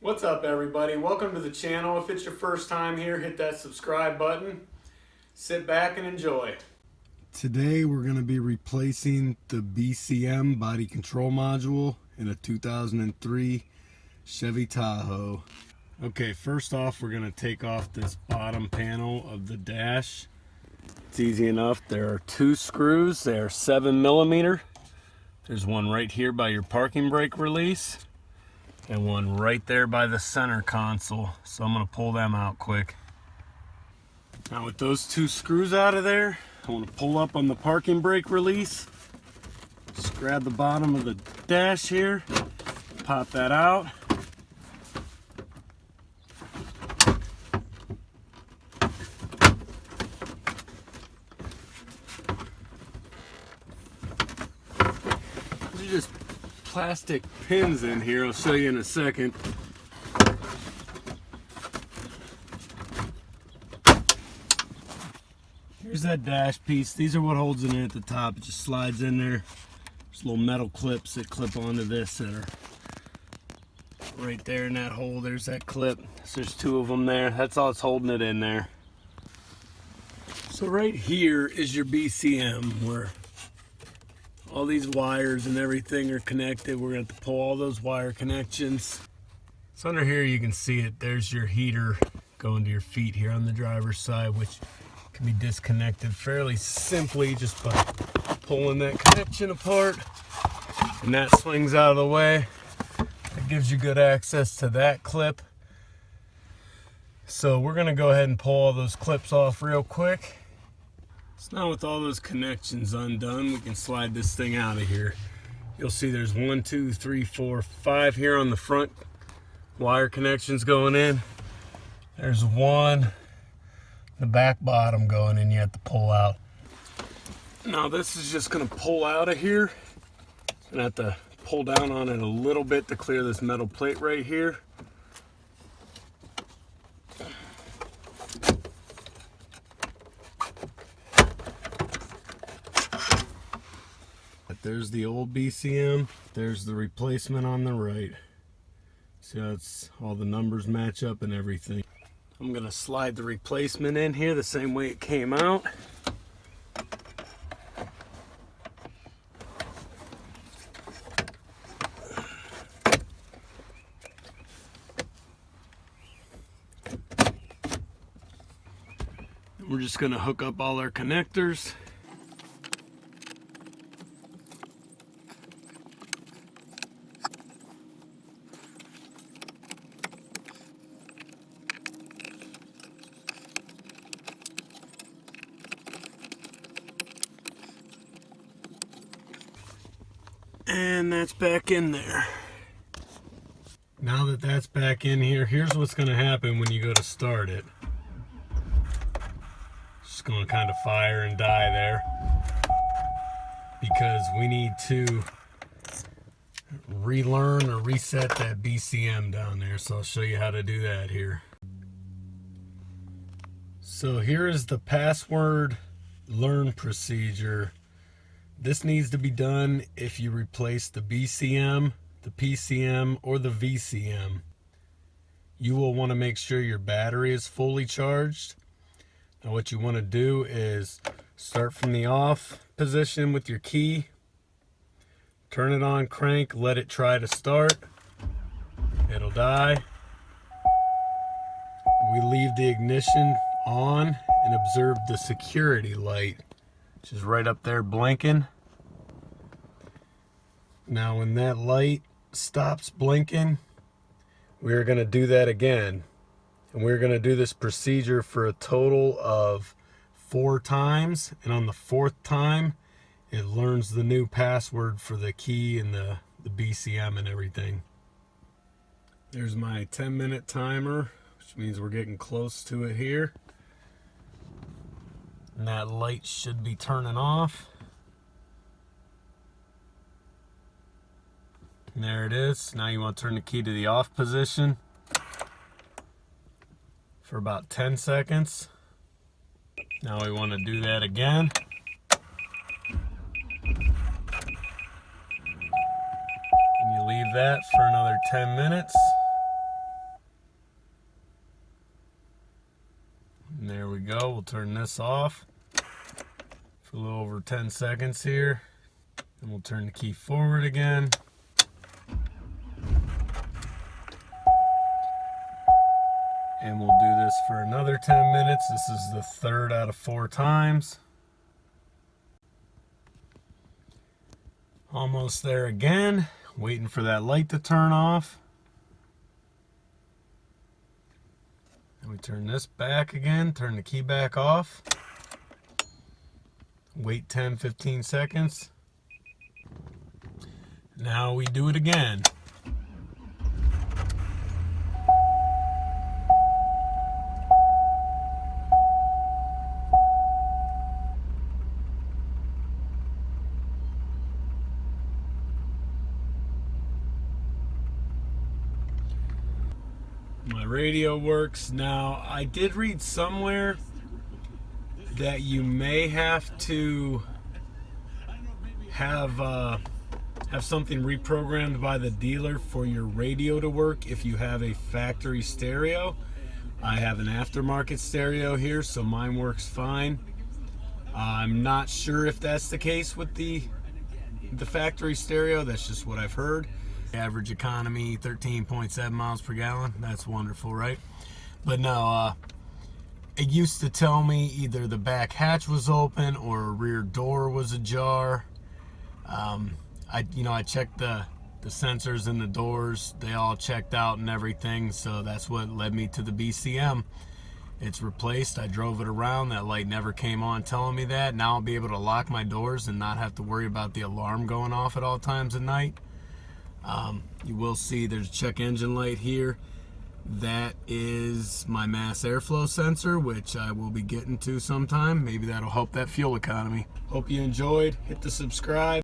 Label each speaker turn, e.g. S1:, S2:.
S1: What's up, everybody? Welcome to the channel. If it's your first time here, hit that subscribe button. Sit back and enjoy. Today we're going to be replacing the BCM body control module in a 2003 Chevy Tahoe. Okay, first off we're going to take off this bottom panel of the dash. It's easy enough. There are two screws. They are 7mm. There's one right here by your parking brake release and one right there by the center console. So I'm going to pull them out quick. Now with those two screws out of there, I want to pull up on the parking brake release. Just grab the bottom of the dash here, pop that out. These are just plastic pins in here. I'll show you in a second. Here's that dash piece. These are what holds it in at the top. It just slides in there. There's little metal clips that clip onto this that are right there in that hole. There's that clip. So there's two of them there. That's all that's holding it in there. So right here is your BCM where all these wires and everything are connected. We're going to have to pull all those wire connections. So under here you can see it. There's your heater going to your feet here on the driver's side, which can be disconnected fairly simply just by pulling that connection apart. And that swings out of the way. That gives you good access to that clip. So we're going to go ahead and pull all those clips off real quick. So now with all those connections undone, we can slide this thing out of here. You'll see there's 1, 2, 3, 4, 5 here on the front wire connections going in. There's one, the back bottom going in, you have to pull out. Now this is just going to pull out of here. And I have to pull down on it a little bit to clear this metal plate right here. There's the old BCM, there's the replacement on the right. See how it's all the numbers match up and everything. I'm gonna slide the replacement in here the same way it came out. We're just gonna hook up all our connectors. And that's back in there. Now that that's back in here, here's what's going to happen when you go to start it. It's just going to kind of fire and die there because we need to relearn or reset that BCM down there. So I'll show you how to do that here. So here is the password learn procedure. This needs to be done if you replace the BCM, the PCM, or the VCM. You will want to make sure your battery is fully charged. Now what you want to do is start from the off position with your key. Turn it on, crank, let it try to start. It'll die. We leave the ignition on and observe the security light, which is right up there blinking. Now when that light stops blinking, we're going to do that again. And we're going to do this procedure for a total of 4 times. And on the 4th time, it learns the new password for the key and the BCM and everything. There's my 10-minute timer, which means we're getting close to it here. And that light should be turning off. And there it is. Now you want to turn the key to the off position for about 10 seconds. Now we want to do that again. And you leave that for another 10 minutes. turn this off for a little over 10 seconds here. And we'll turn the key forward again. And we'll do this for another 10 minutes. This is the third out of 4 times. Almost there again. Waiting for that light to turn off. And we turn this back again. Turn the key back off. Wait 10-15 seconds. Now we do it again. My radio works now. I did read somewhere that you may have to have something reprogrammed by the dealer for your radio to work if you have a factory stereo. I have an aftermarket stereo here, so mine works fine. I'm not sure if that's the case with the factory stereo. That's just what I've heard. Average economy 13.7 miles per gallon. That's wonderful, right? But no, it used to tell me either the back hatch was open or a rear door was ajar. I checked the sensors in the doors. They all checked out and everything, so that's what led me to the BCM. It's replaced. I drove it around. That light never came on telling me that. Now I'll be able to lock my doors and not have to worry about the alarm going off at all times of night. You will see there's a check engine light here. That is my mass airflow sensor, which I will be getting to sometime. Maybe that'll help that fuel economy. Hope you enjoyed. Hit the subscribe.